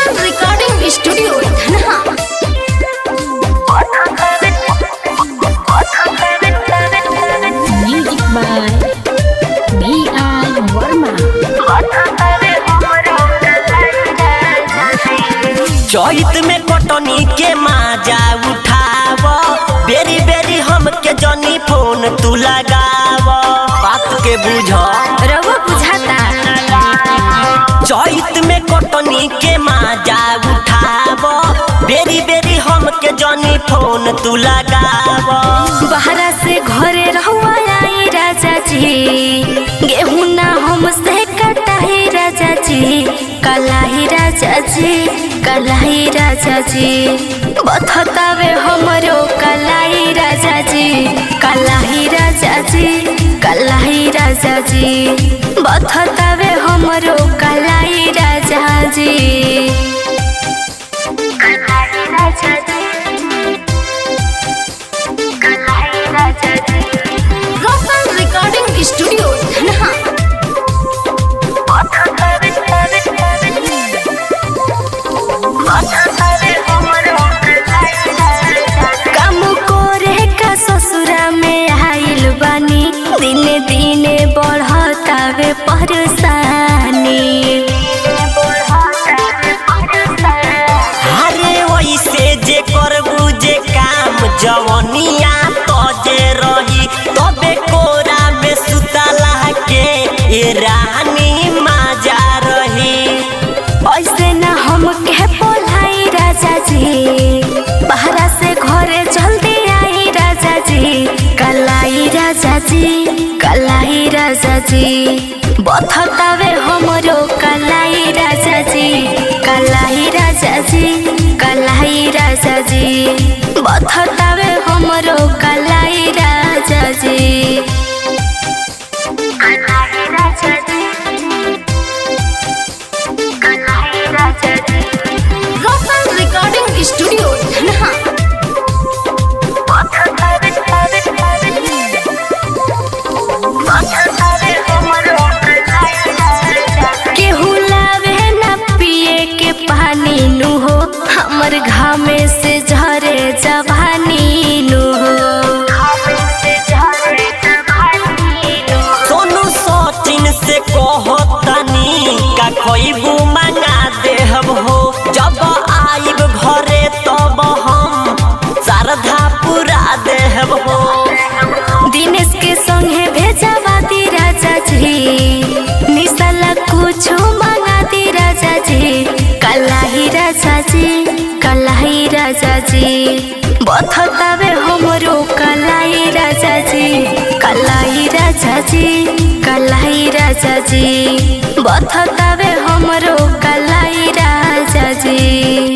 Roshan recording studio Dhanha. Music by B.I. Verma. चैत में कटनी के माजा उठाव, बेरी बेरी हमके जनी फोन तू लगाव, बात के बुझ रवा बुझाता। चैत में कटनी के माजा उठाव, बेरी बेरी हमके जनी फोन तू लगाव। बहरा से घरे रहुआ आई राजा जी, गेहूं ना हमसे कटाई राजा जी, कलाई राजा जी, कलाई राजा जी, बथतावे हमरो कलाई राजा जी, कलाई राजा जी, कलाई राजा जी, बथतावे हमरो कलाई राजा जी, कलाई राजा जी, कलाई राजा जी। रोशन रिकॉर्डिंग स्टूडियो धनहा। काम करे का ससुरा में आइल बानी, दिने दिने बढ़तावे परेशानी। अरे वैसे जे करबू जे काम जवनिया तो जे रही, तबे कोरा में सुतला के ए रानी माजा रही। ऐसे न हमके बोलाई राजा जी, बहरा से घरे जल्दी आई राजा जी, कलाई राजा जी, कलाई राजा जी, बथतावे हमरो कलाई राजा जी, कलाई राजा जी, कलाई राजा जी, बथतावे हमरो कलाई राजा जी, कलाई राजा जी, कलाई राजा जी। रोशन रिकॉर्डिंग स्टूडियो धनहा। केहू लावे न पिए के पानी नु हो, हमर घामे से झरे जवानी नु हो। सोनू सचिन से कहतनी का खइबू मंगा देहब हो, जब आइब घरे तब हम श्रद्धा पूरा देहब हो। दिनेश के संगे भेजवा दी राजा जी, निशला कुछ मंगा दी राजा जी, कलाई राजा जी, कलाई राजा जी, बथतावे हमरो कलाई राजा जी, कलाई राजा जी, कलाई राजा जी, बथतावे हमरो कलाई राजा जी।